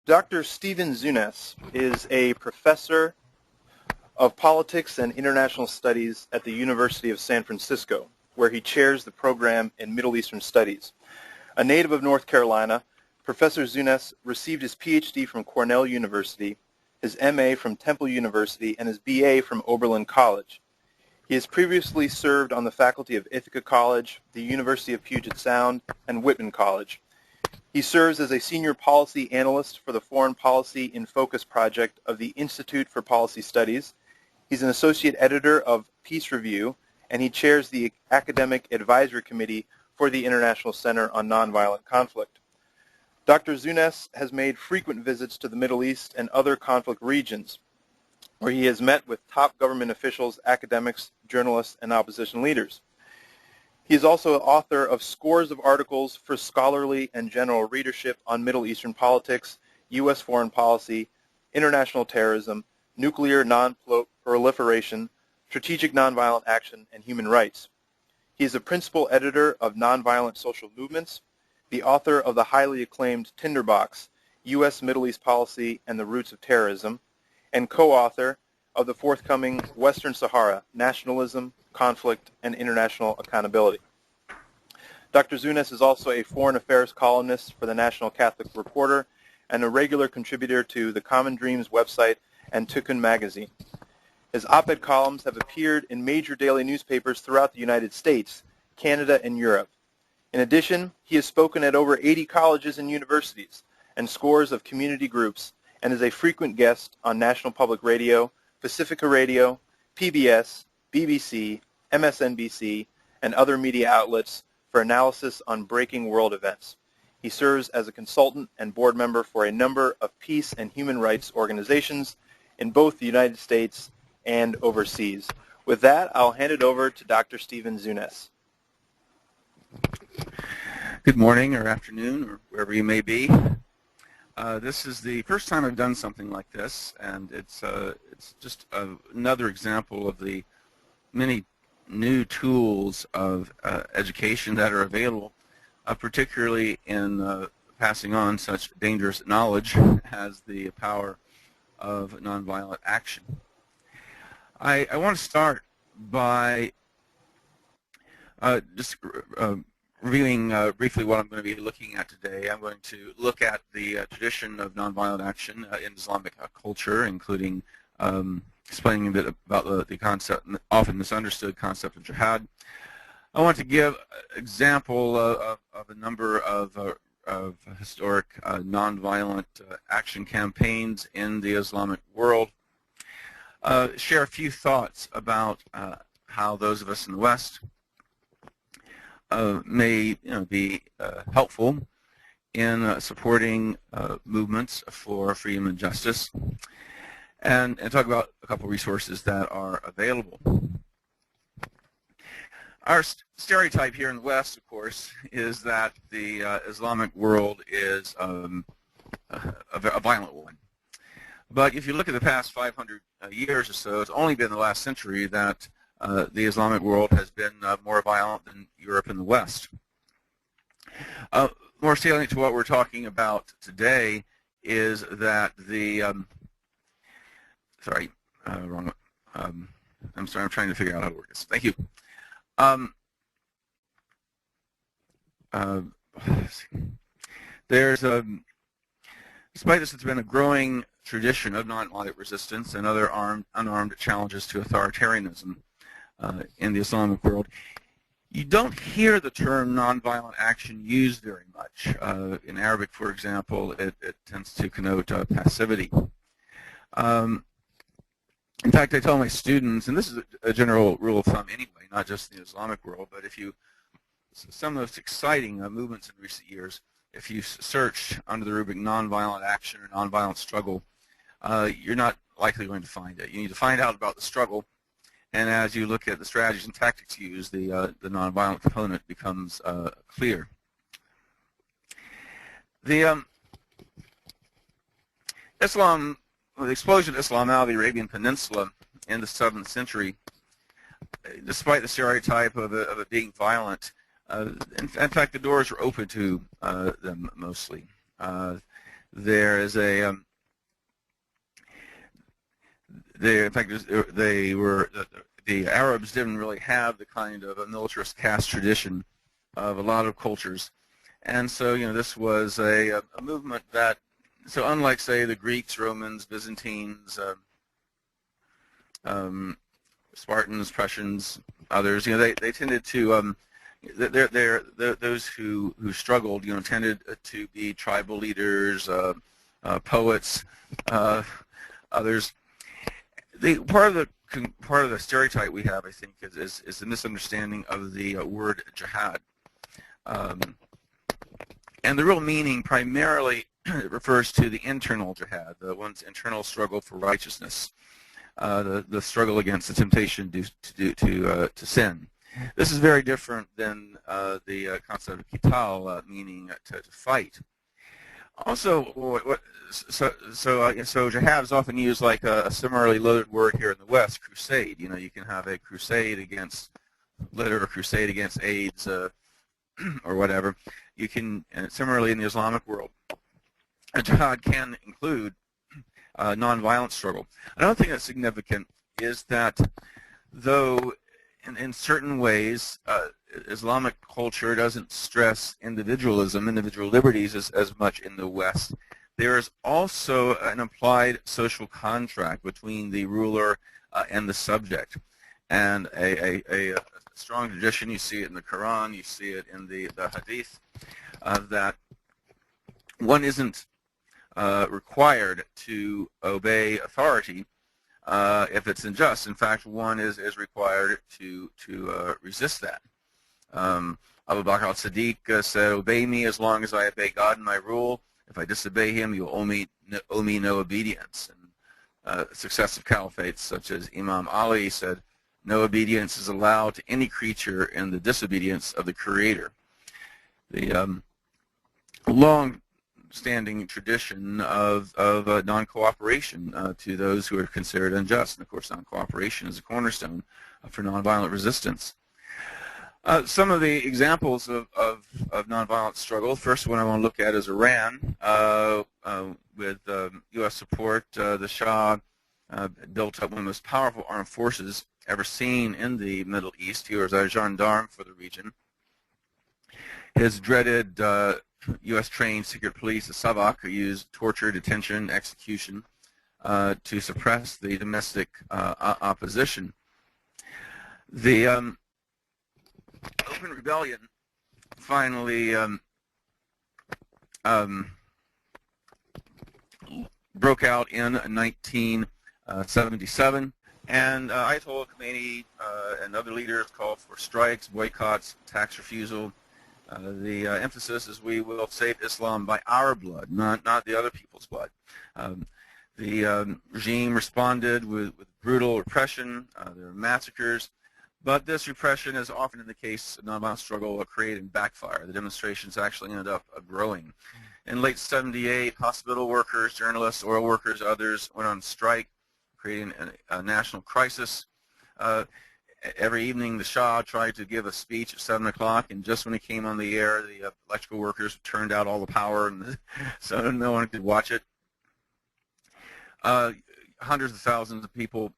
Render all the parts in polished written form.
Dr. Stephen Zunes is a professor of politics and international studies at the University of San Francisco, where he chairs the program in Middle Eastern Studies. A native of North Carolina, Professor Zunes received his PhD from Cornell University, his MA from Temple University, and his BA from Oberlin College. He has previously served on the faculty of Ithaca College, the University of Puget Sound, and Whitman College. He serves as a senior policy analyst for the Foreign Policy in Focus project of the Institute for Policy Studies. He's an associate editor of Peace Review, and he chairs the Academic Advisory Committee for the International Center on Nonviolent Conflict. Dr. Zunes has made frequent visits to the Middle East and other conflict regions, where he has met with top government officials, academics, journalists, and opposition leaders. He is also the author of scores of articles for scholarly and general readership on Middle Eastern politics, U.S. foreign policy, international terrorism, nuclear non-proliferation, strategic nonviolent action, and human rights. He is a principal editor of Nonviolent Social Movements, the author of the highly acclaimed Tinderbox, U.S. Middle East Policy and the Roots of Terrorism, and co-author of the forthcoming Western Sahara, Nationalism, Conflict, and International Accountability. Dr. Zunes is also a foreign affairs columnist for the National Catholic Reporter and a regular contributor to the Common Dreams website and Tikkun magazine. His op-ed columns have appeared in major daily newspapers throughout the United States, Canada, and Europe. In addition, he has spoken at over 80 colleges and universities and scores of community groups and is a frequent guest on National Public Radio, Pacifica Radio, PBS, BBC, MSNBC, and other media outlets for analysis on breaking world events. He serves as a consultant and board member for a number of peace and human rights organizations in both the United States and overseas. With that, I'll hand it over to Dr. Stephen Zunes. Good morning or afternoon or wherever you may be. This is the first time I've done something like this, and it's just another example of the many new tools of education that are available, particularly in passing on such dangerous knowledge as the power of nonviolent action. I want to start by just reviewing briefly what I'm going to be looking at today. I'm going to look at the tradition of nonviolent action in Islamic culture, including explaining a bit about the concept, often misunderstood concept of jihad. I want to give an example of a number of historic nonviolent action campaigns in the Islamic world. Share a few thoughts about how those of us in the West may be helpful in supporting movements for freedom and justice, and talk about a couple resources that are available. Our stereotype here in the West, of course, is that the Islamic world is a violent one. But if you look at the past 500 years or so, it's only been the last century that the Islamic world has been more violent than Europe and the West. More salient to what we're talking about today is that the wrong. I'm sorry. I'm trying to figure out how to work this. Thank you. There's despite this, it's been a growing tradition of nonviolent resistance and other unarmed challenges to authoritarianism in the Islamic world. You don't hear the term nonviolent action used very much. In Arabic, for example, it tends to connote passivity. In fact, I tell my students, and this is a general rule of thumb anyway, not just in the Islamic world, but some of the most exciting movements in recent years, if you search under the rubric nonviolent action or nonviolent struggle, you're not likely going to find it. You need to find out about the struggle, and as you look at the strategies and tactics used, the nonviolent component becomes clear. The explosion of Islam out of the Arabian Peninsula in the 7th century, despite the stereotype of it being violent, in fact, the doors were open to them mostly. there is a in fact, the Arabs didn't really have the kind of a militarist caste tradition of a lot of cultures, and so this was a movement that, so unlike say the Greeks, Romans, Byzantines, Spartans, Prussians, others, they tended to those who struggled, tended to be tribal leaders, poets, others. Part of the stereotype we have, I think, is a misunderstanding of the word jihad, and the real meaning primarily it refers to the internal jihad, one's internal struggle for righteousness, the struggle against the temptation to sin. This is very different than the concept of qital, meaning to fight. Also, so jihad is often used like a similarly loaded word here in the West, crusade. You can have a crusade against litter, or crusade against AIDS, or whatever. You can, and similarly in the Islamic world, a jihad can include nonviolent struggle. Another thing that's significant is that though in certain ways Islamic culture doesn't stress individualism, individual liberties as much in the West, there is also an implied social contract between the ruler and the subject. And a strong tradition, you see it in the Quran, you see it in the Hadith, that one isn't required to obey authority if it's unjust. In fact, one is required to resist that. Abu Bakr al-Siddiq said, "Obey me as long as I obey God and my rule. If I disobey him, you owe me no obedience." And successive caliphates such as Imam Ali said, "No obedience is allowed to any creature in the disobedience of the Creator." The long-standing tradition of non-cooperation to those who are considered unjust. And of course, non-cooperation is a cornerstone for nonviolent resistance. Some of the examples of nonviolent struggle. First one I want to look at is Iran. With U.S. support, the Shah built up one of the most powerful armed forces ever seen in the Middle East. He was a gendarme for the region. His dreaded U.S.-trained secret police, the Savak, used torture, detention, execution to suppress the domestic opposition. The open rebellion finally broke out in 1977, and Ayatollah Khomeini and other leaders called for strikes, boycotts, tax refusal. The emphasis is, we will save Islam by our blood, not the other people's blood. The regime responded with brutal repression. There were massacres. But this repression, as often in the case of nonviolent struggle, created and backfire. The demonstrations actually ended up growing. In late '78, hospital workers, journalists, oil workers, others went on strike, creating a national crisis. Every evening, the Shah tried to give a speech at 7 o'clock, and just when he came on the air, the electrical workers turned out all the power, and so no one could watch it. Hundreds of thousands of people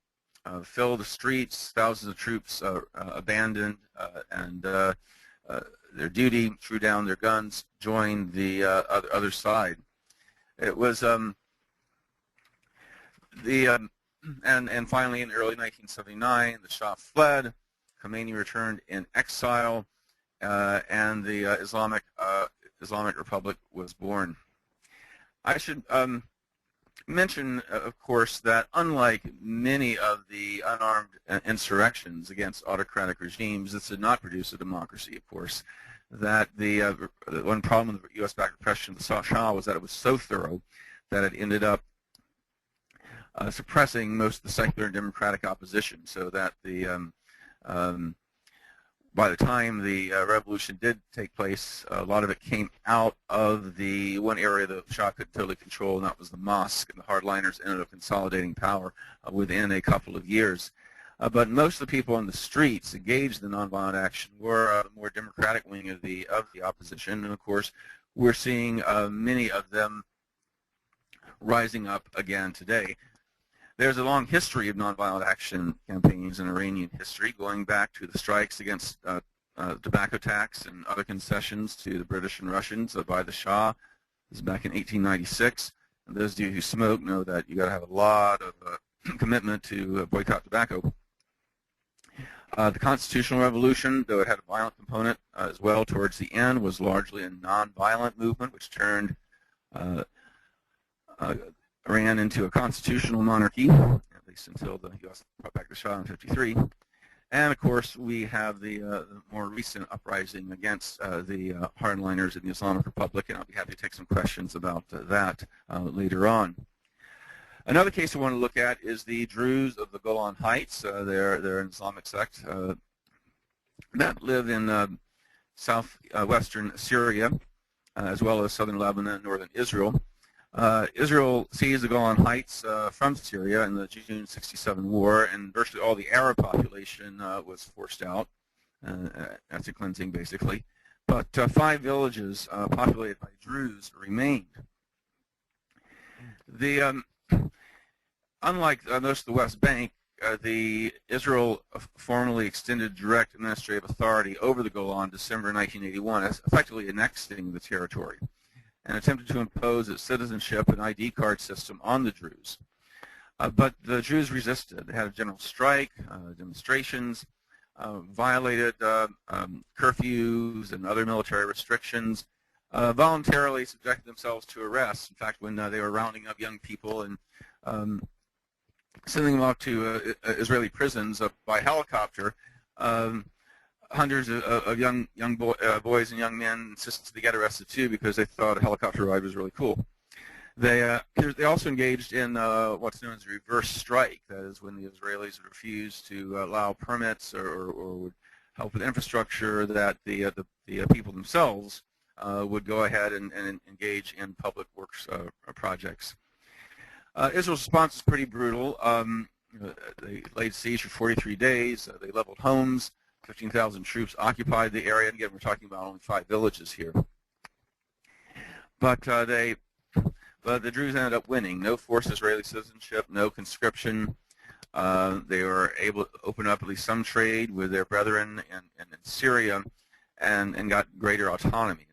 filled the streets. Thousands of troops abandoned and their duty, threw down their guns, joined the other side. It was and finally in early 1979, the Shah fled. Khomeini returned in exile, and the Islamic Republic was born. I should mention, of course, that unlike many of the unarmed insurrections against autocratic regimes, this did not produce a democracy, of course. That the one problem with the U.S.-backed repression of the Shah was that it was so thorough that it ended up suppressing most of the secular and democratic opposition, so that the by the time the revolution did take place, a lot of it came out of the one area that the Shah could totally control, and that was the mosque, and the hardliners ended up consolidating power within a couple of years. But most of the people on the streets engaged in nonviolent action were the more democratic wing of the opposition, and of course we're seeing many of them rising up again today. There's a long history of nonviolent action campaigns in Iranian history, going back to the strikes against tobacco tax and other concessions to the British and Russians by the Shah. This is back in 1896. And those of you who smoke know that you got to have a lot of commitment to boycott tobacco. The Constitutional Revolution, though it had a violent component as well towards the end, was largely a nonviolent movement, which turned Iran into a constitutional monarchy, at least until the U.S. brought back the Shah in '53. And, of course, we have the more recent uprising against the hardliners in the Islamic Republic, and I'll be happy to take some questions about that later on. Another case I want to look at is the Druze of the Golan Heights. They're an Islamic sect that live in southwestern Syria, as well as southern Lebanon and northern Israel. Israel seized the Golan Heights from Syria in the June '67 war, and virtually all the Arab population was forced out. That's a cleansing, basically. But 5 villages populated by Druze remained. Unlike most of the West Bank, Israel formally extended direct administrative authority over the Golan in December 1981, effectively annexing the territory, and attempted to impose its citizenship and ID card system on the Druze. But the Druze resisted. They had a general strike, demonstrations, violated curfews and other military restrictions, voluntarily subjected themselves to arrests. In fact, when they were rounding up young people and sending them off to Israeli prisons by helicopter, hundreds of young boys and young men insisted they get arrested too because they thought a helicopter ride was really cool. They also engaged in what's known as a reverse strike. That is, when the Israelis refused to allow permits or would help with infrastructure, that the people themselves would go ahead and engage in public works projects. Israel's response was pretty brutal. They laid siege for 43 days. They leveled homes. 15,000 troops occupied the area. And again, we're talking about only 5 villages here. But the Druze ended up winning. No forced Israeli citizenship, no conscription. They were able to open up at least some trade with their brethren in Syria and got greater autonomy.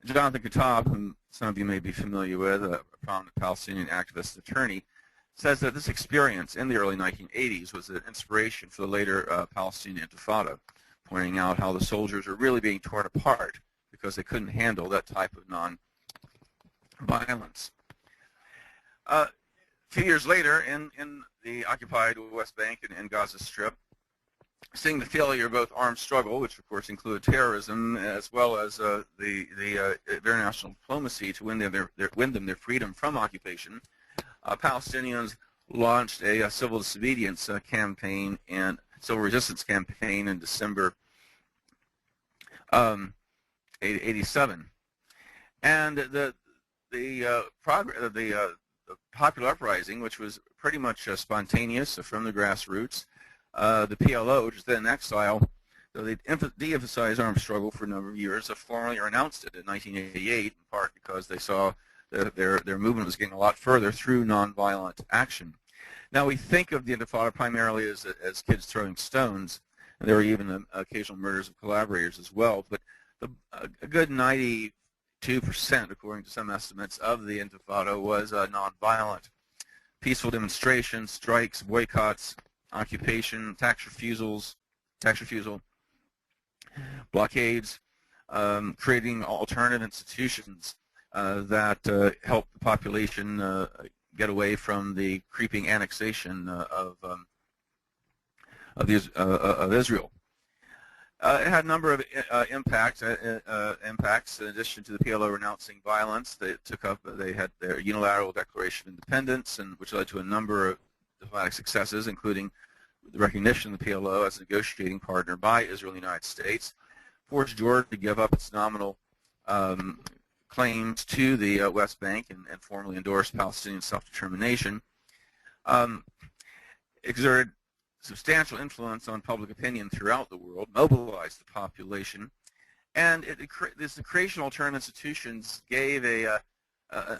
Jonathan Kattab, whom some of you may be familiar with, a prominent Palestinian activist attorney, says that this experience in the early 1980s was an inspiration for the later Palestinian Intifada, pointing out how the soldiers were really being torn apart because they couldn't handle that type of non-violence. A few years later, in the occupied West Bank and Gaza Strip, seeing the failure of both armed struggle, which of course included terrorism, as well as the international diplomacy to win them their freedom from occupation, Palestinians launched a civil disobedience campaign and civil resistance campaign in December 87, and the popular uprising, which was pretty much spontaneous from the grassroots. The PLO, which is then in exile, though they de-emphasized armed struggle for a number of years, formally announced it in 1988, in part because they saw their movement was getting a lot further through nonviolent action. Now, we think of the Intifada primarily as kids throwing stones, and there were even occasional murders of collaborators as well, but a good 92%, according to some estimates, of the Intifada was nonviolent. Peaceful demonstrations, strikes, boycotts, occupation, tax refusal, blockades, creating alternative institutions that help the population get away from the creeping annexation of Israel. It had a number of impacts. In addition to the PLO renouncing violence, they had their unilateral declaration of independence, which led to a number of diplomatic successes, including the recognition of the PLO as a negotiating partner by Israel and the United States, forced Jordan to give up its nominal claims to the West Bank and formally endorsed Palestinian self-determination, exerted substantial influence on public opinion throughout the world, mobilized the population, and the creation of alternative institutions gave a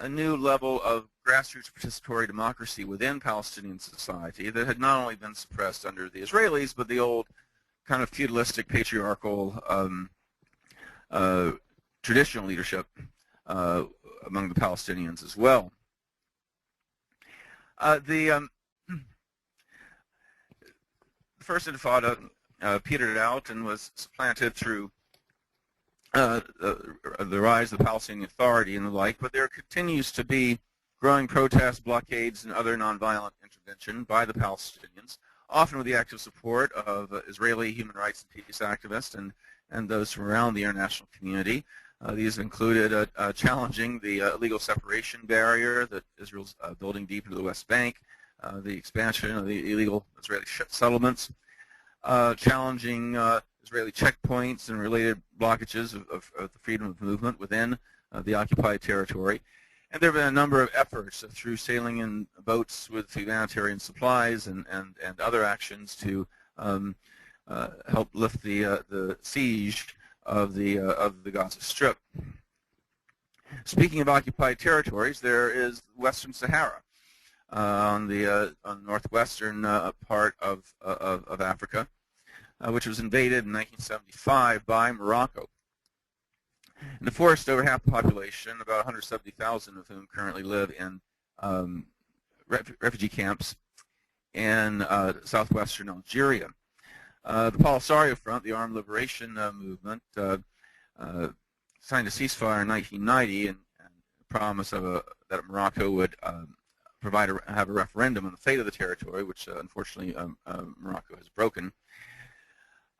new level of grassroots participatory democracy within Palestinian society that had not only been suppressed under the Israelis, but the old kind of feudalistic, patriarchal, traditional leadership among the Palestinians as well. The First Intifada petered out and was supplanted through the rise of the Palestinian Authority and the like, but there continues to be growing protests, blockades, and other nonviolent intervention by the Palestinians, often with the active support of Israeli human rights and peace activists and those from around the international community. These included challenging the illegal separation barrier that Israel's building deep into the West Bank, the expansion of the illegal Israeli settlements, challenging Israeli checkpoints and related blockages of the freedom of movement within the occupied territory. And there have been a number of efforts through sailing in boats with humanitarian supplies and other actions to help lift the siege of the Gaza Strip. Speaking of occupied territories, there is Western Sahara on the northwestern part of Africa, which was invaded in 1975 by Morocco. And it forced over half the population, about 170,000 of whom currently live in refugee camps in southwestern Algeria. The Polisario Front, the armed liberation movement, signed a ceasefire in 1990 and promise of that Morocco would have a referendum on the fate of the territory, which unfortunately Morocco has broken.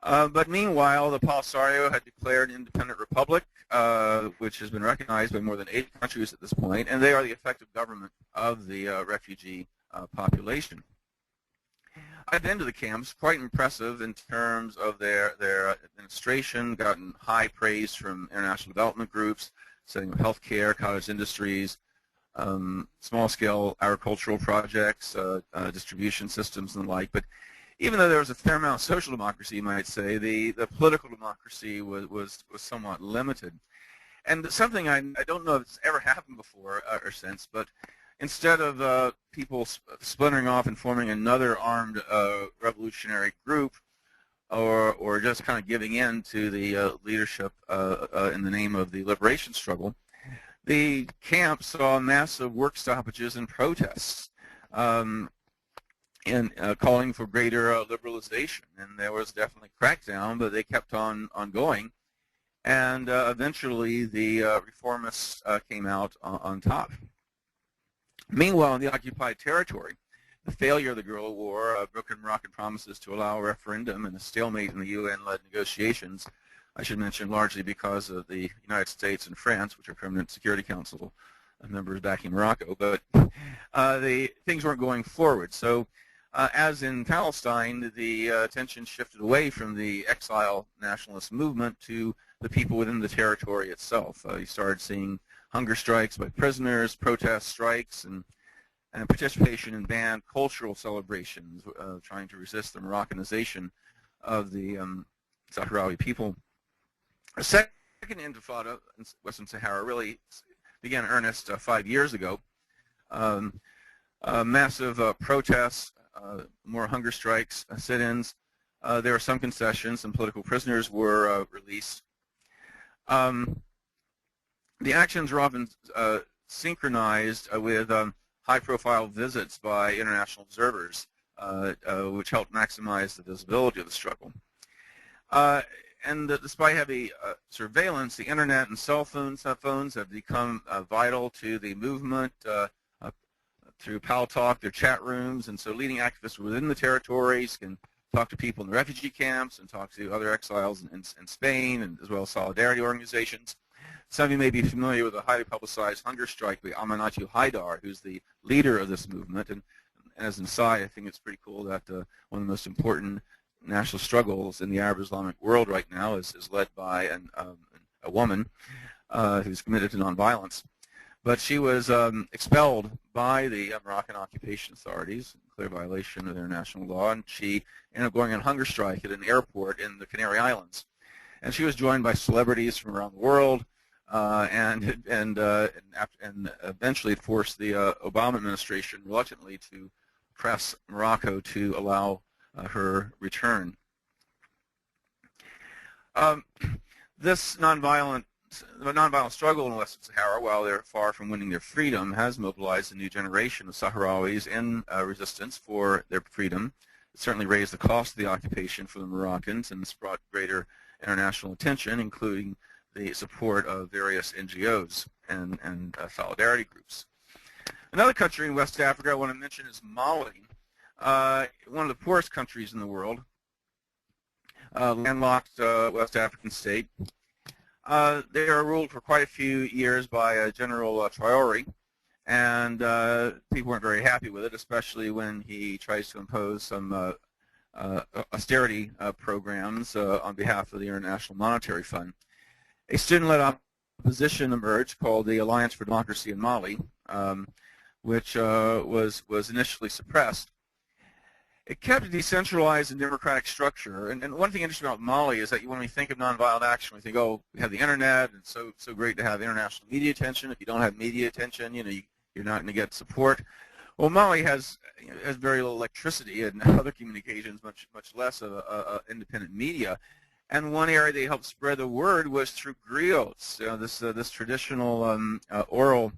But meanwhile, the Polisario had declared an independent republic, which has been recognized by more than 80 countries at this point, and they are the effective government of the refugee population. I've been to the camps, quite impressive in terms of their administration, gotten high praise from international development groups, setting up healthcare, cottage industries, small-scale agricultural projects, distribution systems and the like. But even though there was a fair amount of social democracy, you might say, the political democracy was somewhat limited. And something I don't know if it's ever happened before or since, but instead of people splintering off and forming another armed revolutionary group, or just kind of giving in to the leadership in the name of the liberation struggle, the camp saw massive work stoppages and protests, and calling for greater liberalization. And there was definitely crackdown, but they kept on going. And eventually the reformists came out on top. Meanwhile, in the occupied territory, the failure of the guerrilla war, broken Moroccan promises to allow a referendum, and a stalemate in the UN-led negotiations, I should mention largely because of the United States and France, which are permanent Security Council members backing Morocco, but the things weren't going forward. So as in Palestine, the attention shifted away from the exile nationalist movement to the people within the territory itself. You started seeing hunger strikes by prisoners, protest strikes, and participation in banned cultural celebrations, trying to resist the Moroccanization of the Sahrawi people. A second intifada in Western Sahara really began in earnest 5 years ago. Massive protests, more hunger strikes, sit-ins. There were some concessions, and political prisoners were released. The actions were often synchronized with high-profile visits by international observers, which helped maximize the visibility of the struggle. And despite heavy surveillance, the internet and cell phones have become vital to the movement through Pal Talk, their chat rooms, and so leading activists within the territories can talk to people in the refugee camps and talk to other exiles in Spain, and as well as solidarity organizations. Some of you may be familiar with a highly publicized hunger strike by Aminatu Haidar, who's the leader of this movement. And as an aside, I think it's pretty cool that one of the most important national struggles in the Arab Islamic world right now is led by a woman who's committed to nonviolence. But she was expelled by the Moroccan occupation authorities, in clear violation of international law, and she ended up going on hunger strike at an airport in the Canary Islands. And she was joined by celebrities from around the world, and eventually it forced the Obama administration reluctantly to press Morocco to allow her return. This nonviolent struggle in Western Sahara, while they're far from winning their freedom, has mobilized a new generation of Sahrawis in resistance for their freedom. It certainly raised the cost of the occupation for the Moroccans, and it's brought greater international attention, including the support of various NGOs and solidarity groups. Another country in West Africa I want to mention is Mali, one of the poorest countries in the world, landlocked West African state. They are ruled for quite a few years by General Traore, and people weren't very happy with it, especially when he tries to impose some austerity programs on behalf of the International Monetary Fund. A student-led opposition emerged called the Alliance for Democracy in Mali, which was initially suppressed. It kept a decentralized and democratic structure. And one thing interesting about Mali is that when we think of nonviolent action, we think, oh, we have the internet, and it's so great to have international media attention. If you don't have media attention, you're not going to get support. Well, Mali has very little electricity and other communications, much less of independent media. And one area they helped spread the word was through griots, this traditional oral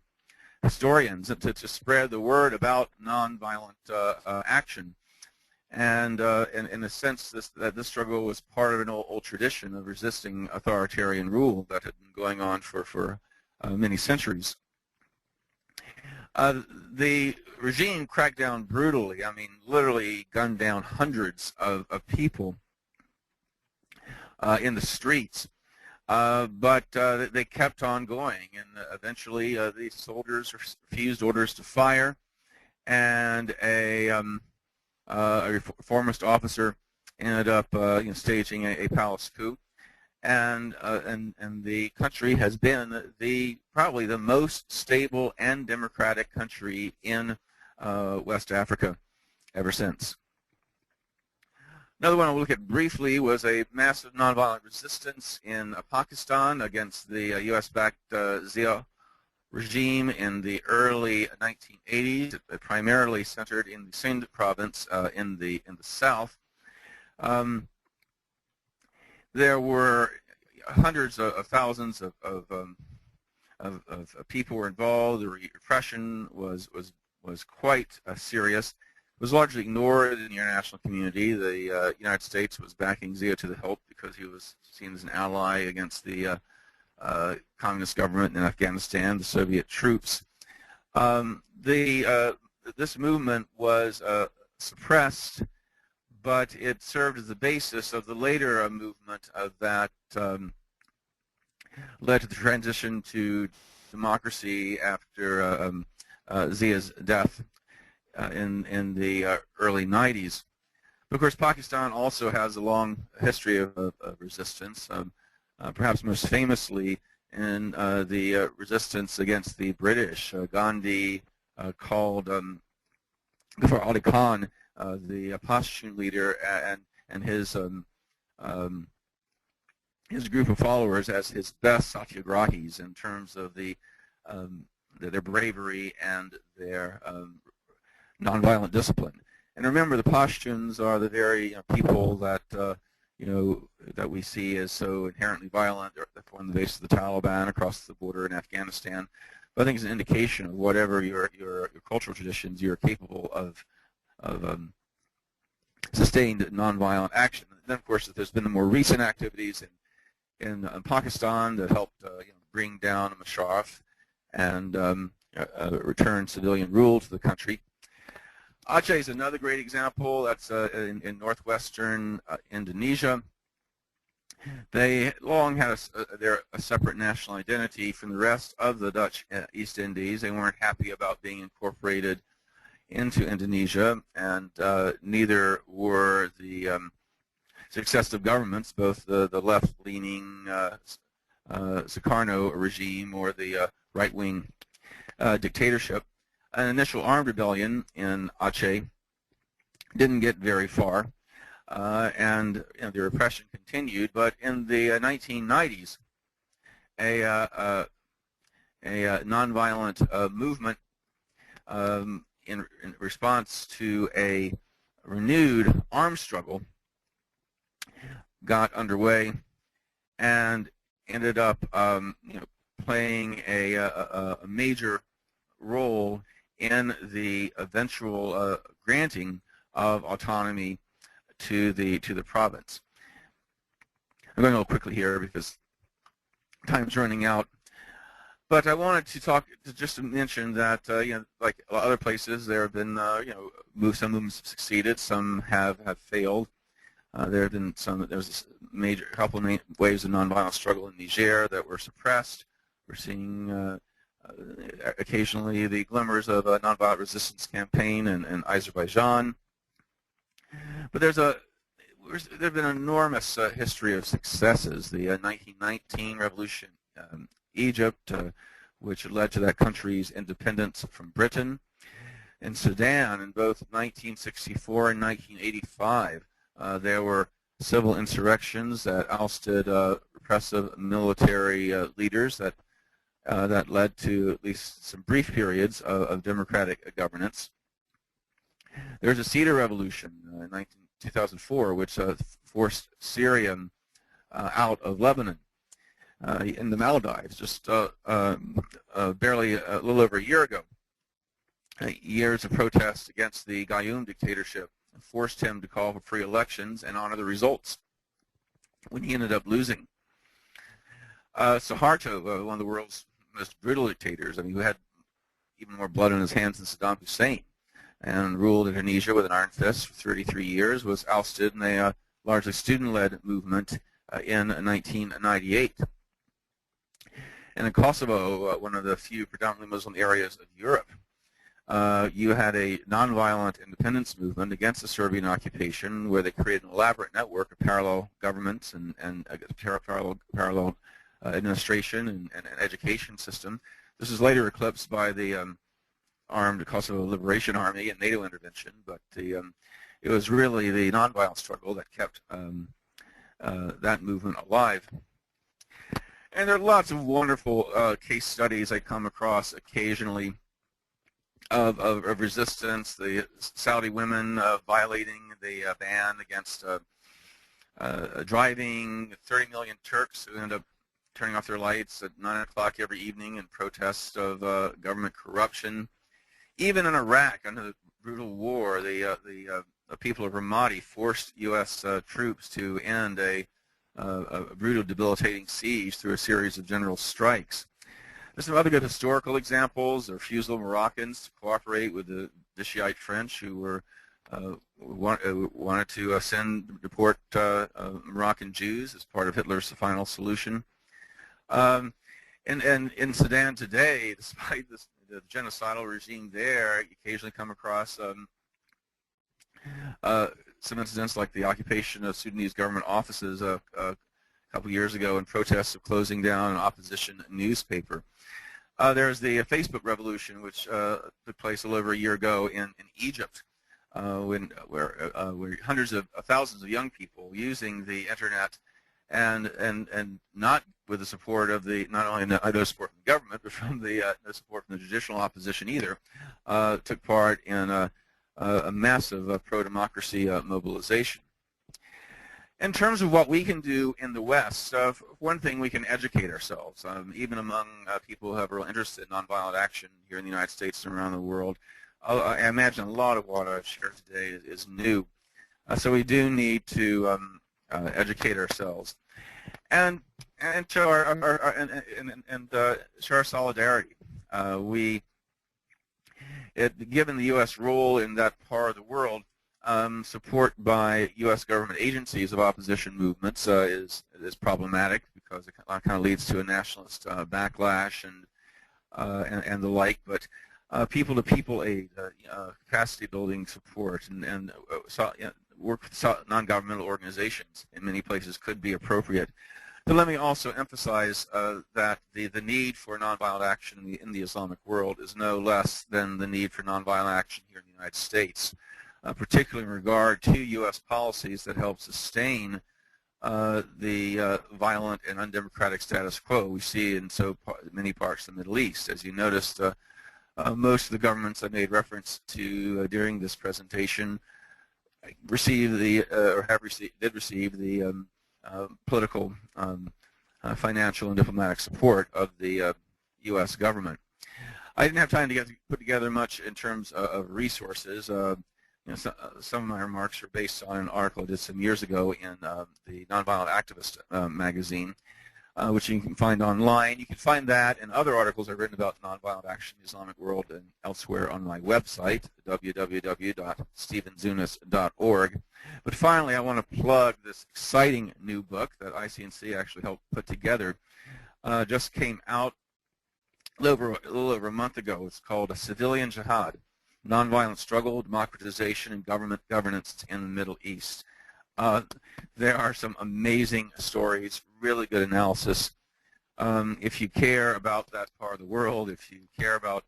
historians, to spread the word about nonviolent action. And in a sense, this struggle was part of an old tradition of resisting authoritarian rule that had been going on for many centuries. The regime cracked down brutally. I mean, literally gunned down hundreds of people in the streets. But they kept on going, and eventually the soldiers refused orders to fire, and a reformist officer ended up staging a palace coup, and the country has been probably the most stable and democratic country in West Africa ever since. Another one I'll look at briefly was a massive nonviolent resistance in Pakistan against the U.S.-backed Zia regime in the early 1980s. It primarily centered in the Sindh province in the south. There were hundreds of thousands of people were involved. The repression was quite serious. It was largely ignored in the international community. The United States was backing Zia to the hilt because he was seen as an ally against the communist government in Afghanistan, the Soviet troops. This movement was suppressed, but it served as the basis of the later movement that led to the transition to democracy after Zia's death in the early 90s. Of course, Pakistan also has a long history of resistance, perhaps most famously in the resistance against the British. Gandhi called Ghaffar Ali Khan, the Pashtun leader, and his group of followers as his best satyagrahis in terms of their bravery and their nonviolent discipline. And remember, the Pashtuns are the very people that that we see as so inherently violent. They're on the base of the Taliban across the border in Afghanistan. But I think it's an indication of whatever your cultural traditions, you're capable of sustained nonviolent action. And then, of course, there's been the more recent activities in Pakistan that helped bring down Musharraf and return civilian rule to the country. Aceh is another great example. That's in northwestern Indonesia. They long had a separate national identity from the rest of the Dutch East Indies. They weren't happy about being incorporated into Indonesia, and neither were the successive governments, both the left-leaning Sukarno regime or the right-wing dictatorship. An initial armed rebellion in Aceh didn't get very far, and the repression continued. But in the 1990s, a nonviolent movement in response to a renewed armed struggle got underway and ended up playing a major role in the eventual granting of autonomy to the province. I'm going a little quickly here because time's running out. But I wanted to just mention that like a lot of other places, there have been some movements have succeeded, some have failed. There have been there's a major couple of waves of nonviolent struggle in Niger that were suppressed. We're seeing occasionally the glimmers of a nonviolent resistance campaign in Azerbaijan. But there have been an enormous history of successes. The 1919 revolution, Egypt, which led to that country's independence from Britain. In Sudan, in both 1964 and 1985, there were civil insurrections that ousted repressive military leaders that led to at least some brief periods of democratic governance. There was a Cedar Revolution in 2004, which forced Syria out of Lebanon. In the Maldives, just barely a little over a year ago. Years of protests against the Gayoom dictatorship forced him to call for free elections and honor the results, when he ended up losing. Suharto, one of the world's most brutal dictators, who had even more blood on his hands than Saddam Hussein, and ruled Indonesia with an iron fist for 33 years, was ousted in a largely student-led movement in 1998. And in Kosovo, one of the few predominantly Muslim areas of Europe, you had a nonviolent independence movement against the Serbian occupation, where they created an elaborate network of parallel governments and parallel administration and education system. This was later eclipsed by the armed Kosovo Liberation Army and NATO intervention, but it was really the nonviolent struggle that kept that movement alive. And there are lots of wonderful case studies I come across occasionally of resistance. The Saudi women violating the ban against driving, 30 million Turks who end up turning off their lights at 9 o'clock every evening in protest of government corruption. Even in Iraq, under the brutal war, the people of Ramadi forced U.S. troops to end a brutal, debilitating siege through a series of general strikes. There's some other good historical examples. The refusal of Moroccans to cooperate with the Shiite French, who were wanted to deport Moroccan Jews as part of Hitler's final solution. And in Sudan today, despite the genocidal regime there, you occasionally come across some incidents like the occupation of Sudanese government offices a couple years ago in protests of closing down an opposition newspaper. There's the Facebook revolution, which took place a little over a year ago in Egypt, where hundreds of thousands of young people using the internet and not with the support of not only no support from the government, but from no support from the judicial opposition either, took part in a massive pro-democracy mobilization. In terms of what we can do in the West, one thing, we can educate ourselves, even among people who have real interest in nonviolent action here in the United States and around the world. I imagine a lot of what I've shared today is new. So we do need to educate ourselves and show our solidarity. Given the U.S. role in that part of the world, support by U.S. government agencies of opposition movements is problematic, because it kind of leads to a nationalist backlash and the like. But people-to-people aid, capacity-building support, and work with non-governmental organizations in many places could be appropriate. But let me also emphasize that the need for nonviolent action in the Islamic world is no less than the need for nonviolent action here in the United States, particularly in regard to U.S. policies that help sustain the violent and undemocratic status quo we see in so many parts of the Middle East. As you noticed, most of the governments I made reference to during this presentation receive the did receive the political, financial, and diplomatic support of the U.S. government. I didn't have time to put together much in terms of resources. Some of my remarks are based on an article I did some years ago in the Nonviolent Activist magazine, which you can find online. You can find that and other articles I've written about nonviolent action in the Islamic world and elsewhere on my website, www.stephenzunes.org. But finally, I want to plug this exciting new book that ICNC actually helped put together. Just came out a little over a month ago. It's called A Civilian Jihad: Nonviolent Struggle, Democratization, and Government Governance in the Middle East. There are some amazing stories, really good analysis. If you care about that part of the world, if you care about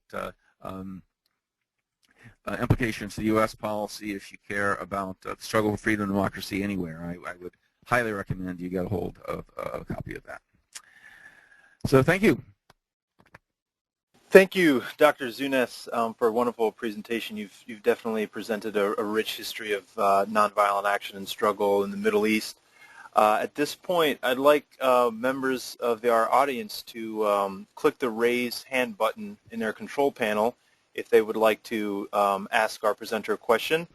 implications to the U.S. policy, if you care about the struggle for freedom and democracy anywhere, I would highly recommend you get a hold of a copy of that. So thank you. Thank you, Dr. Zunes, for a wonderful presentation. You've definitely presented a rich history of nonviolent action and struggle in the Middle East. At this point, I'd like members of our audience to click the raise hand button in their control panel if they would like to ask our presenter a question.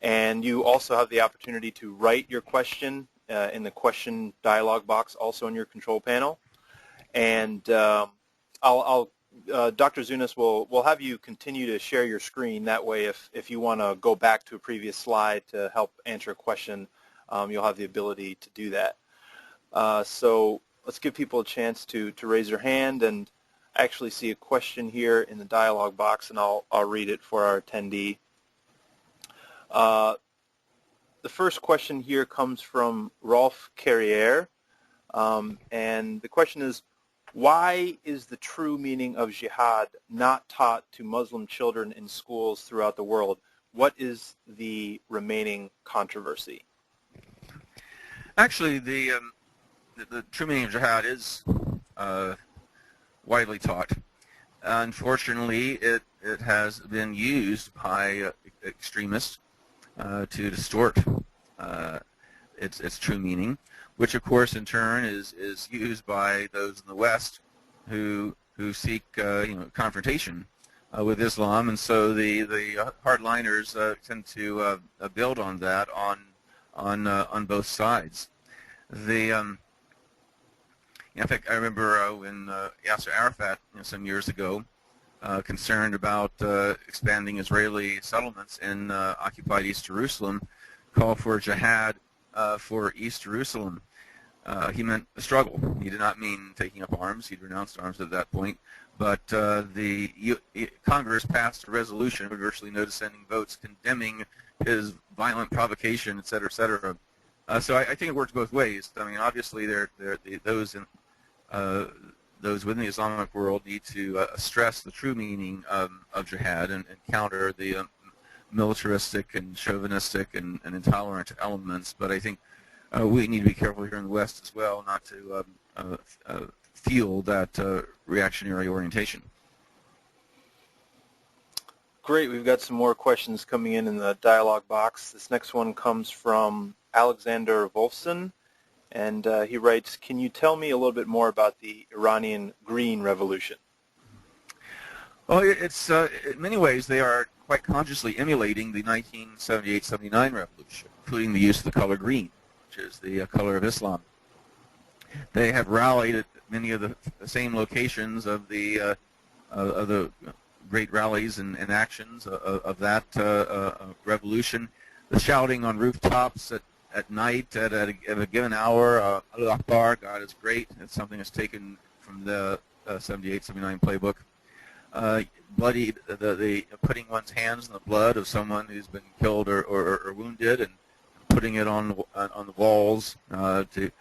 And you also have the opportunity to write your question in the question dialog box also in your control panel. And Dr. Zunes will have you continue to share your screen. That way, if you want to go back to a previous slide to help answer a question, you'll have the ability to do that. So let's give people a chance to raise their hand, and I actually see a question here in the dialog box, and I'll read it for our attendee. The first question here comes from Rolf Carrier, and the question is, why is the true meaning of jihad not taught to Muslim children in schools throughout the world? What is the remaining controversy? Actually, the true meaning of jihad is widely taught. Unfortunately, it has been used by extremists to distort its true meaning, which of course in turn is used by those in the West who seek confrontation with Islam, and so the hardliners tend to build on that on both sides. In fact, I remember when Yasser Arafat some years ago, concerned about expanding Israeli settlements in occupied East Jerusalem, called for jihad for East Jerusalem. He meant a struggle. He did not mean taking up arms. He'd renounced arms at that point. But Congress passed a resolution with virtually no dissenting votes condemning his violent provocation, et cetera, et cetera. So I think it works both ways. I mean, obviously, those within the Islamic world need to stress the true meaning of jihad and counter the militaristic and chauvinistic and intolerant elements. But I think we need to be careful here in the West as well not to fuel that reactionary orientation. Great. We've got some more questions coming in the dialog box. This next one comes from Alexander Wolfson, and he writes, can you tell me a little bit more about the Iranian Green Revolution? Well, it's in many ways they are quite consciously emulating the 1978-79 revolution, including the use of the color green, which is the color of Islam. They have rallied at many of the same locations of the great rallies and actions of that revolution. The shouting on rooftops at night at a given hour, Allah Akbar, God is great. It's something that's taken from the 78-79 playbook. Bloody, the putting one's hands in the blood of someone who's been killed or wounded, and putting it on the walls to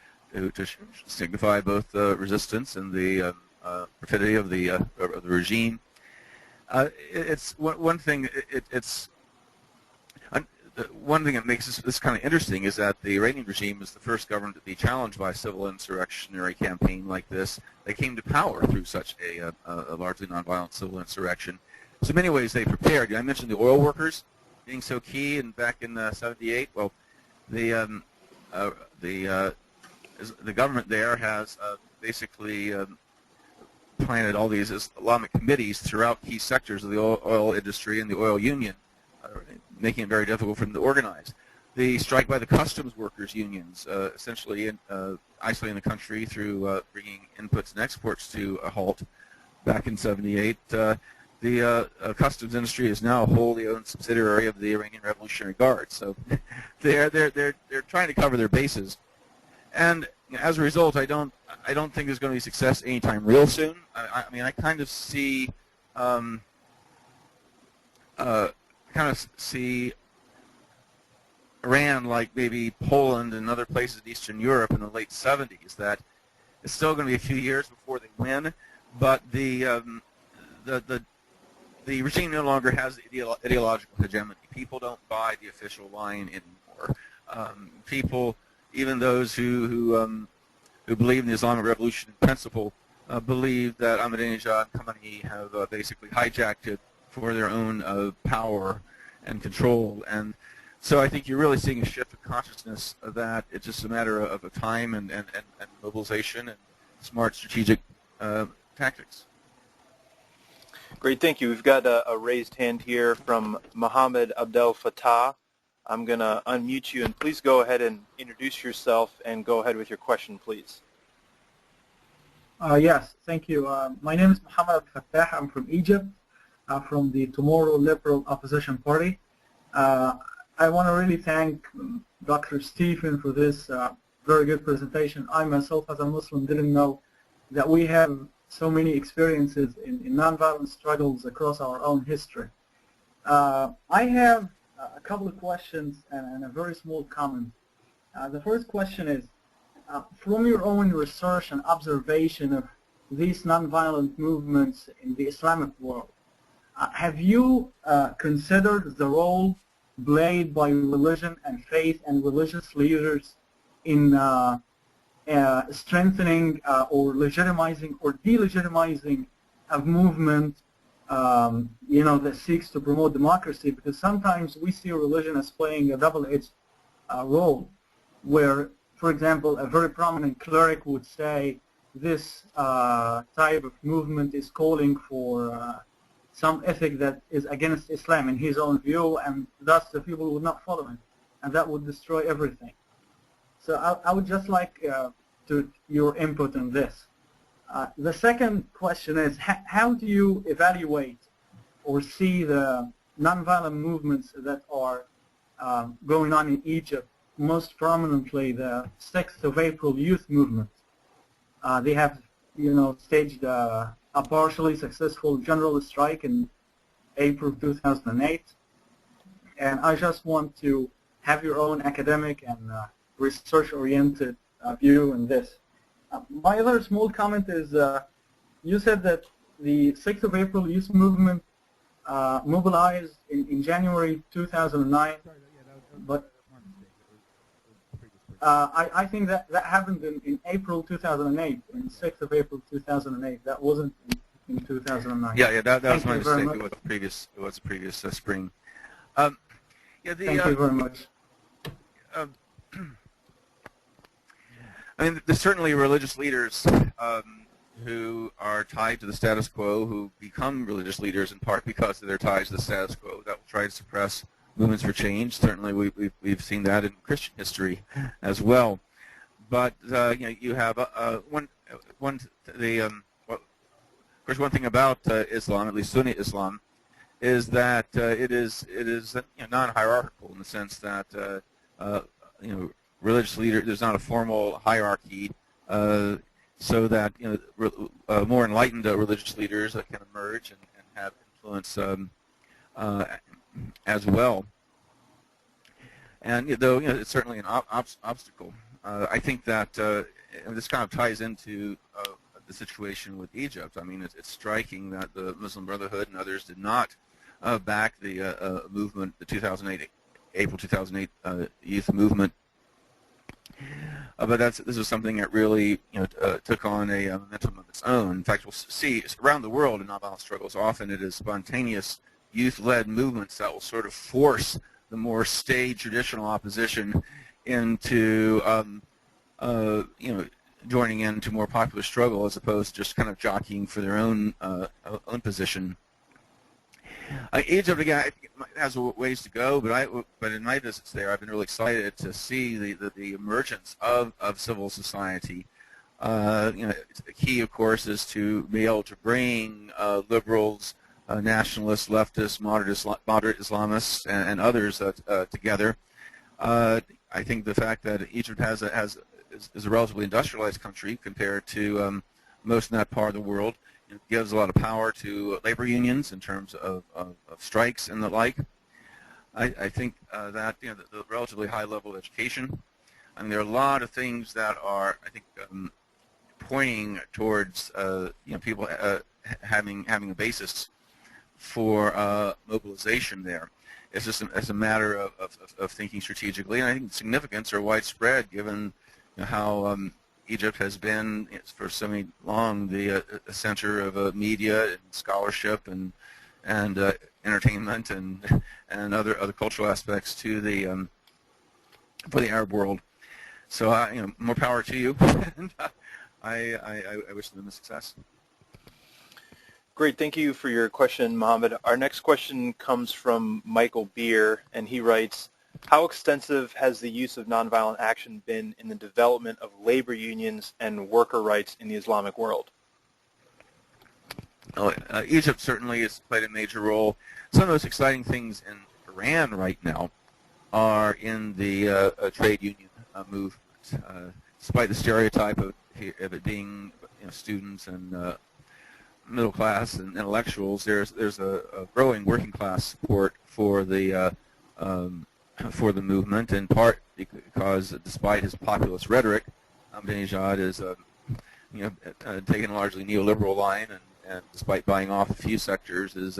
signify both resistance and the perfidy of the regime. It's one thing. One one thing that makes this kind of interesting is that the Iranian regime is the first government to be challenged by a civil insurrectionary campaign like this. They came to power through such a largely nonviolent civil insurrection. So in many ways they prepared. I mentioned the oil workers being so key, and back in '78, well, the government there has basically planted all these Islamic committees throughout key sectors of the oil industry and the oil union, making it very difficult for them to organize. The strike by the customs workers unions, essentially isolating the country through bringing inputs and exports to a halt back in '78. The customs industry is now a wholly owned subsidiary of the Iranian Revolutionary Guard, so they're trying to cover their bases. And as a result, I don't think there's going to be success anytime real soon. I mean, I kind of see Iran like maybe Poland and other places in Eastern Europe in the late '70s. That it's still going to be a few years before they win, but the regime no longer has ideological hegemony. People don't buy the official line anymore. People, even those who believe in the Islamic Revolution in principle, believe that Ahmadinejad and Khamenei have basically hijacked it for their own power and control. And so I think you're really seeing a shift of consciousness that it's just a matter of time and mobilization and smart strategic tactics. Great, thank you. We've got a raised hand here from Mohammed Abdel Fattah. I'm going to unmute you, and please go ahead and introduce yourself and go ahead with your question, please. Yes, thank you. My name is Mohammed Abdel Fattah. I'm from Egypt, from the Tomorrow Liberal Opposition Party. I want to really thank Dr. Stephen for this very good presentation. I myself, as a Muslim, didn't know that we have so many experiences in nonviolent struggles across our own history. I have a couple of questions and a very small comment. The first question is, from your own research and observation of these nonviolent movements in the Islamic world, have you considered the role played by religion and faith and religious leaders in strengthening or legitimizing or delegitimizing a movement that seeks to promote democracy? Because sometimes we see religion as playing a double-edged role, where, for example, a very prominent cleric would say this type of movement is calling for some ethic that is against Islam in his own view, and thus the people would not follow him, and that would destroy everything. So I would just like your input on this. The second question is, how do you evaluate or see the nonviolent movements that are going on in Egypt, most prominently the 6th of April youth movement? They have, staged a partially successful general strike in April 2008, and I just want to have your own academic and research-oriented view on this. My other small comment is, you said that the 6th of April youth movement mobilized in January 2009, but I think that happened in April 2008, in 6th of April 2008. That wasn't in 2009. Yeah, that was my mistake. It was the previous spring. Thank you very much. I mean, there's certainly religious leaders who are tied to the status quo, who become religious leaders in part because of their ties to the status quo, that will try to suppress movements for change. Certainly, we've seen that in Christian history as well. But you have one thing about Islam, at least Sunni Islam, is that it is non-hierarchical in the sense that religious leader, there's not a formal hierarchy, so that more enlightened religious leaders can emerge and have influence as well. And though it's certainly an obstacle, I think that this kind of ties into the situation with Egypt. I mean, it's striking that the Muslim Brotherhood and others did not back the movement, the 2008 April 2008 youth movement. But this is something that really took on a momentum of its own. In fact, we'll see around the world in nonviolent struggles, often it is spontaneous youth-led movements that will sort of force the more staid traditional opposition into joining into more popular struggle, as opposed to just kind of jockeying for their own position. Egypt, again, I think it has ways to go, but in my visits there, I've been really excited to see the emergence of civil society. The key, of course, is to be able to bring liberals, nationalists, leftists, moderate Islamists, and others together. I think the fact that Egypt is a relatively industrialized country compared to most in that part of the world, it gives a lot of power to labor unions in terms of strikes and the like. I think that the relatively high level of education, I mean, there are a lot of things that are, I think, pointing towards people having a basis for mobilization there. It's just as a matter of thinking strategically, and I think the significance are widespread given how Egypt has been for so long the center of media and scholarship and entertainment and other cultural aspects to the for the Arab world. So more power to you, and I wish them the success. Great, thank you for your question, Mohammed. Our next question comes from Michael Beer, and he writes, how extensive has the use of nonviolent action been in the development of labor unions and worker rights in the Islamic world? Egypt certainly has played a major role. Some of the most exciting things in Iran right now are in the trade union movement. Despite the stereotype of it being students and middle class and intellectuals, there's a growing working class support for the movement, in part because despite his populist rhetoric, Ahmadinejad is taking a largely neoliberal line, and despite buying off a few sectors, is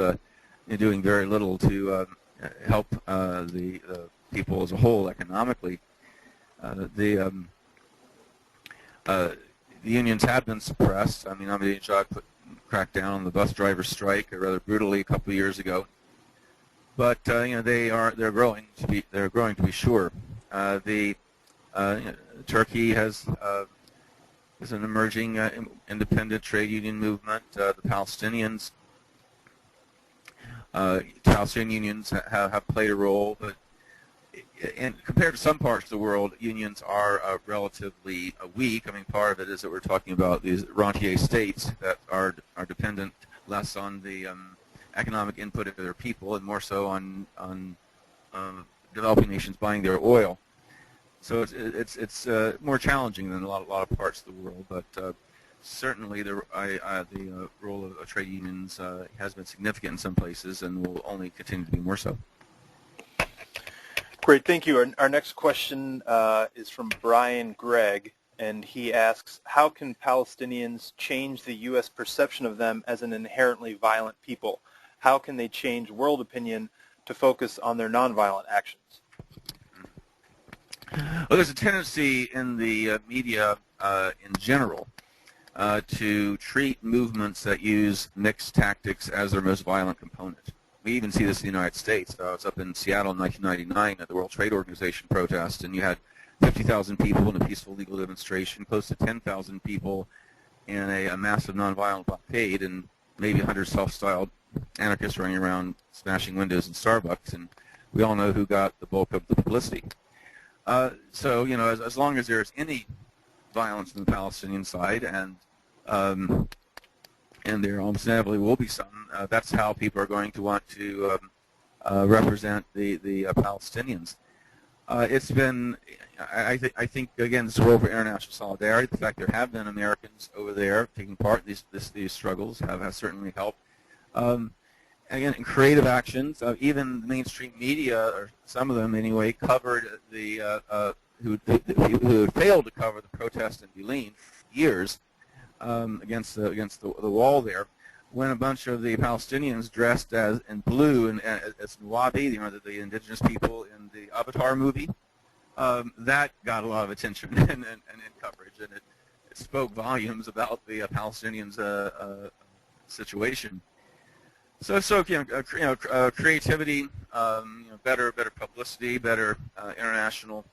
doing very little to help the people as a whole economically. The unions have been suppressed. I mean, Ahmadinejad cracked down on the bus driver strike rather brutally a couple of years ago. But they're growing to be sure. Turkey is an emerging independent trade union movement. The Palestinian unions have played a role, but compared to some parts of the world, unions are relatively weak. I mean, part of it is that we're talking about these rentier states that are dependent less on the economic input of their people and more so on developing nations buying their oil. So it's more challenging than a lot of parts of the world, but certainly the role of trade unions has been significant in some places and will only continue to be more so. Great, thank you. Our next question is from Brian Gregg, and he asks, how can Palestinians change the U.S. perception of them as an inherently violent people? How can they change world opinion to focus on their nonviolent actions? Well, there's a tendency in the media in general to treat movements that use mixed tactics as their most violent component. We even see this in the United States. I was up in Seattle in 1999 at the World Trade Organization protest, and you had 50,000 people in a peaceful legal demonstration, close to 10,000 people in a massive nonviolent blockade, and maybe 100 self-styled anarchists running around smashing windows in Starbucks, and we all know who got the bulk of the publicity. So, as long as there's any violence on the Palestinian side, and there almost inevitably will be some, that's how people are going to want to represent the Palestinians. It's been, I think, again, this is a role for international solidarity. The fact there have been Americans over there taking part in these struggles have certainly helped. Again, in creative actions, even the mainstream media, or some of them anyway, covered who had failed to cover the protest in Berlin for years against the wall there. when a bunch of the Palestinians dressed as in blue and as Nuwabi, the indigenous people in the Avatar movie, that got a lot of attention and coverage, and it spoke volumes about the Palestinians' situation. So creativity, better publicity, better international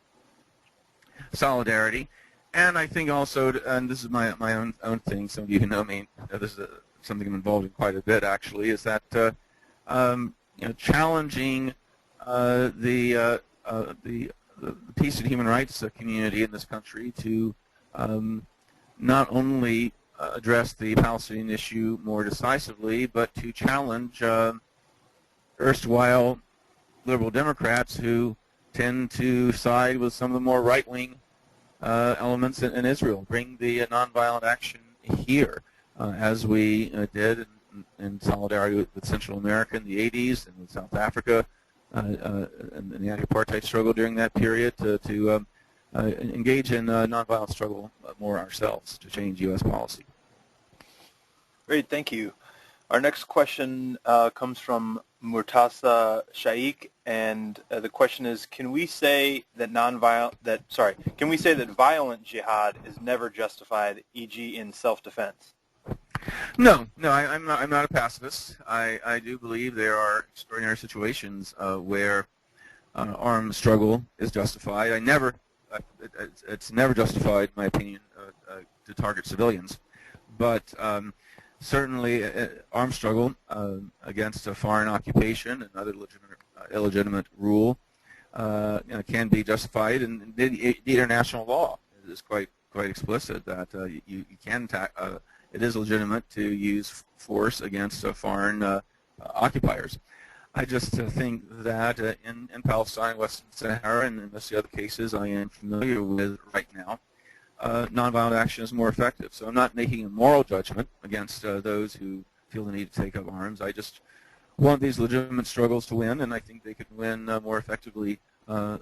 solidarity, and I think also, and this is my own thing. Some of you who know me, this is something I'm involved in quite a bit actually. Is that challenging the peace and human rights community in this country to not only address the Palestinian issue more decisively, but to challenge erstwhile liberal Democrats who tend to side with some of the more right-wing elements in Israel. Bring the nonviolent action here, as we did in solidarity with Central America in the 80s and with South Africa and the anti-apartheid struggle during that period, to engage in nonviolent struggle more ourselves to change U.S. policy. Great, thank you. Our next question comes from Murtaza Shaikh, and the question is: Can we say that violent jihad is never justified, e.g., in self-defense? No, I'm not a pacifist. I do believe there are extraordinary situations where armed struggle is justified. It's never justified, in my opinion, to target civilians, but certainly armed struggle against a foreign occupation and other illegitimate rule can be justified, and the international law is quite explicit that you can it is legitimate to use force against foreign occupiers. I just think that in Palestine, Western Sahara, and in most of the other cases I am familiar with right now, nonviolent action is more effective. So I'm not making a moral judgment against those who feel the need to take up arms. I just want these legitimate struggles to win, and I think they can win more effectively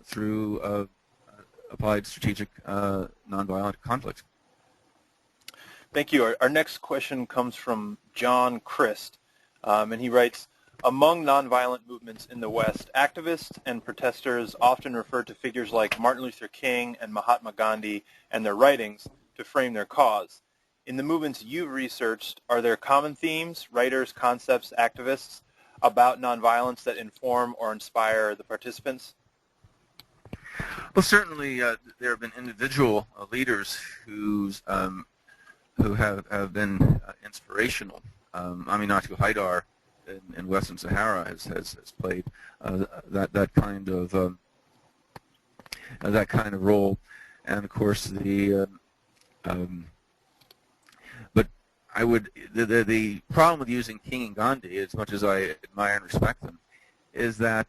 through applied strategic nonviolent conflict. Thank you. Our next question comes from John Christ, and he writes, among nonviolent movements in the West, activists and protesters often refer to figures like Martin Luther King and Mahatma Gandhi and their writings to frame their cause. In the movements you've researched, are there common themes, writers, concepts, activists about nonviolence that inform or inspire the participants? Well, certainly there have been individual leaders who have been inspirational. Aminatu Haidar in Western Sahara has played that kind of role, and of course the problem with using King and Gandhi, as much as I admire and respect them, is that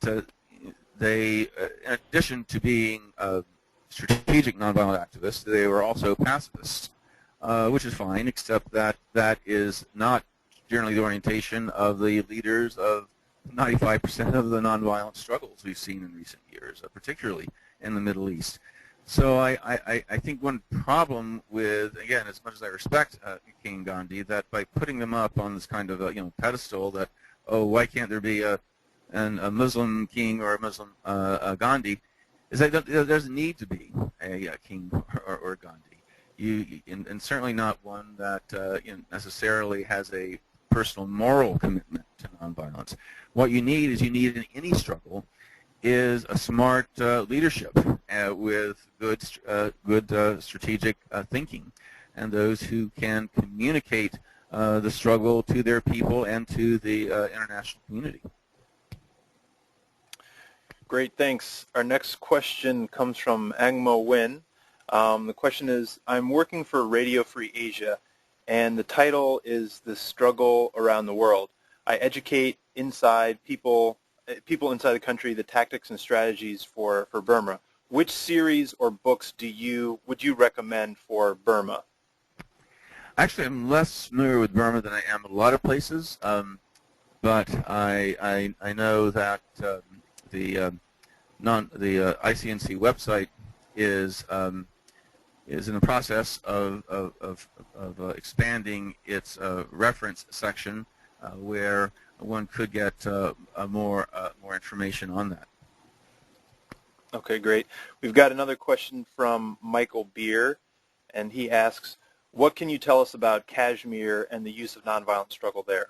they, in addition to being strategic nonviolent activists, they were also pacifists, which is fine, except that is not generally the orientation of the leaders of 95% of the nonviolent struggles we've seen in recent years, particularly in the Middle East. So I think one problem with, again, as much as I respect King and Gandhi, that by putting them up on this kind of pedestal, that, oh, why can't there be a Muslim king or a Muslim Gandhi, is that there doesn't need to be a king or Gandhi. And certainly not one that necessarily has a personal moral commitment to nonviolence. What you need in any struggle is a smart leadership with good strategic thinking, and those who can communicate the struggle to their people and to the international community. Great, thanks. Our next question comes from Angmo Win. The question is, I'm working for Radio Free Asia, and the title is The Struggle Around the World. I educate people inside the country the tactics and strategies for Burma. Which series or books would you recommend for Burma? Actually, I'm less familiar with Burma than I am a lot of places, but I know that the ICNC website is in the process of expanding its reference section where one could get more information on that. Okay, great. We've got another question from Michael Beer, and he asks, what can you tell us about Kashmir and the use of nonviolent struggle there?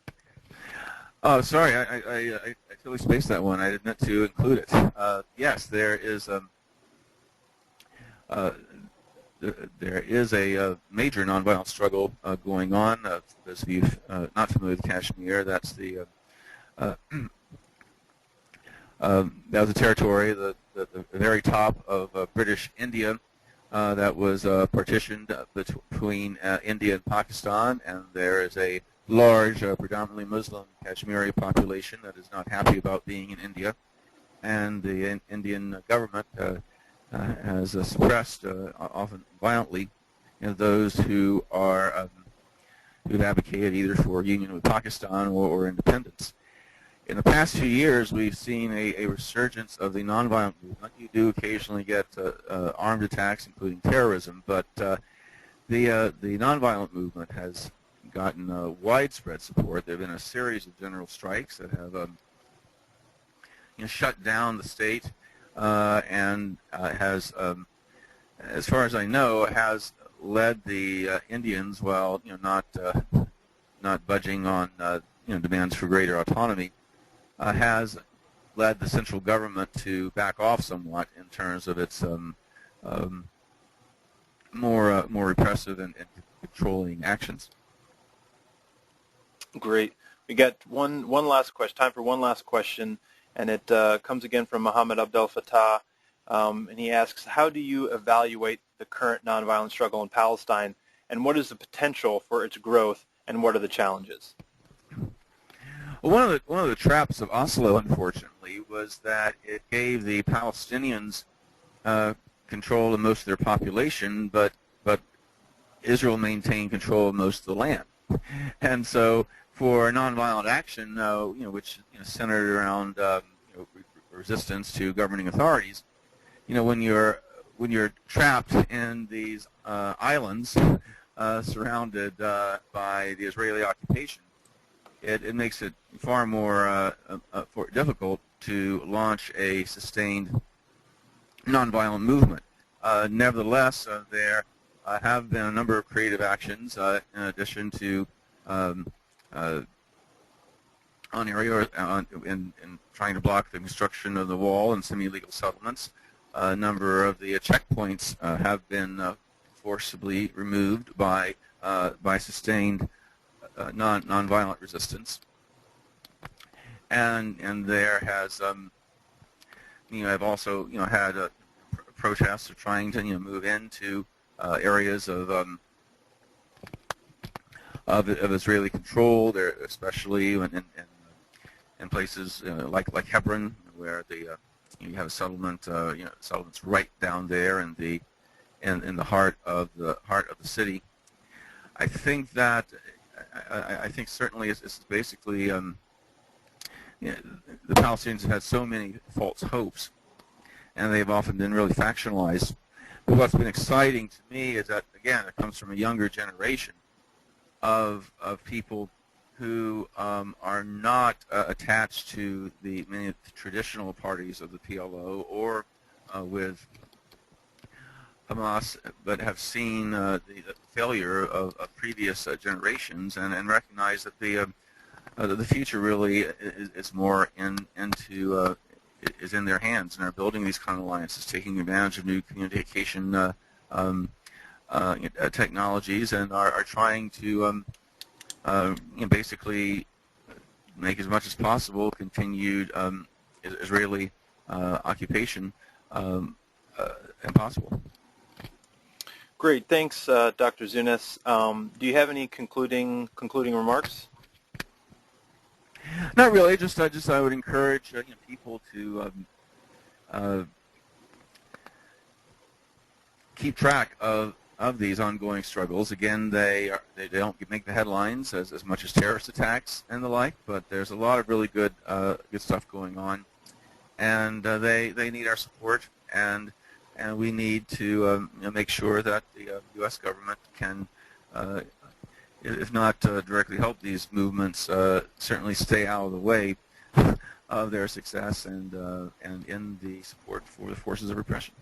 Oh, sorry, I totally spaced that one. I didn't meant to include it. Yes, there is a major nonviolent struggle going on. Those of you not familiar with Kashmir, that's the that was a territory, the very top of British India, that was partitioned between India and Pakistan, and there is a large, predominantly Muslim Kashmiri population that is not happy about being in India, and the Indian government has suppressed, often violently, those who are who've advocated either for union with Pakistan or independence. In the past few years, we've seen a resurgence of the nonviolent movement. You do occasionally get armed attacks, including terrorism, but the nonviolent movement has gotten widespread support. There have been a series of general strikes that have shut down the state, and has, as far as I know, has led the Indians, while not budging on demands for greater autonomy, has led the central government to back off somewhat in terms of its more repressive and controlling actions. Great. We got one last question. Time for one last question, and it comes again from Mohammed Abdel Fattah, and he asks, how do you evaluate the current nonviolent struggle in Palestine, and what is the potential for its growth, and what are the challenges? Well, one of the traps of Oslo, unfortunately, was that it gave the Palestinians control of most of their population, but Israel maintained control of most of the land. And so, for nonviolent action, which centered around resistance to governing authorities, when you're trapped in these islands surrounded by the Israeli occupation, it makes it far more difficult to launch a sustained nonviolent movement. Nevertheless, there have been a number of creative actions in addition to in trying to block the construction of the wall and some illegal settlements. A number of the checkpoints have been forcibly removed by sustained nonviolent resistance, and there has I've also had protests of trying to move into areas of Israeli control there, especially in places like Hebron, where you have a settlement, settlements right down there in the heart of the city. I think that I think certainly it's basically the Palestinians have had so many false hopes, and they've often been really factionalized. But what's been exciting to me is that, again, it comes from a younger generation of people who are not attached to many of the traditional parties of the PLO or with Hamas, but have seen the failure of previous generations, and recognize that the future really is more is in their hands, and are building these kind of alliances, taking advantage of new communication technologies, and are trying to basically make as much as possible continued Israeli occupation impossible. Great, thanks, Dr. Zunes. Do you have any concluding remarks? Not really. I would encourage people to keep track of these ongoing struggles. Again, they don't make the headlines as much as terrorist attacks and the like, but there's a lot of really good stuff going on, and they need our support, and we need to make sure that the U.S. government if not directly help these movements, certainly stay out of the way of their success and end the support for the forces of repression.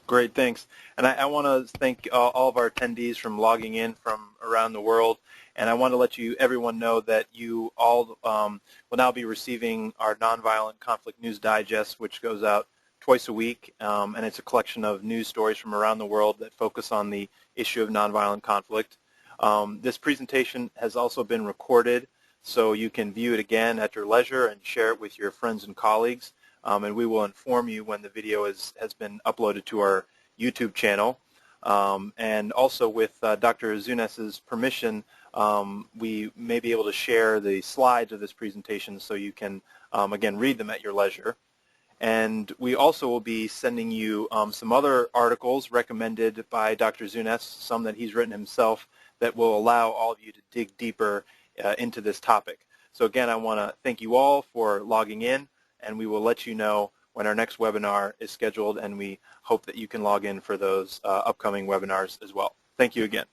Great, thanks. And I want to thank all of our attendees from logging in from around the world. And I want to let everyone know that you all will now be receiving our Nonviolent Conflict News Digest, which goes out twice a week. And it's a collection of news stories from around the world that focus on the issue of nonviolent conflict. This presentation has also been recorded, so you can view it again at your leisure and share it with your friends and colleagues. And we will inform you when the video has been uploaded to our YouTube channel. And also with Dr. Zunes' permission, we may be able to share the slides of this presentation so you can, again, read them at your leisure. And we also will be sending you some other articles recommended by Dr. Zunes, some that he's written himself, that will allow all of you to dig deeper into this topic. So again, I want to thank you all for logging in, and we will let you know when our next webinar is scheduled, and we hope that you can log in for those upcoming webinars as well. Thank you again.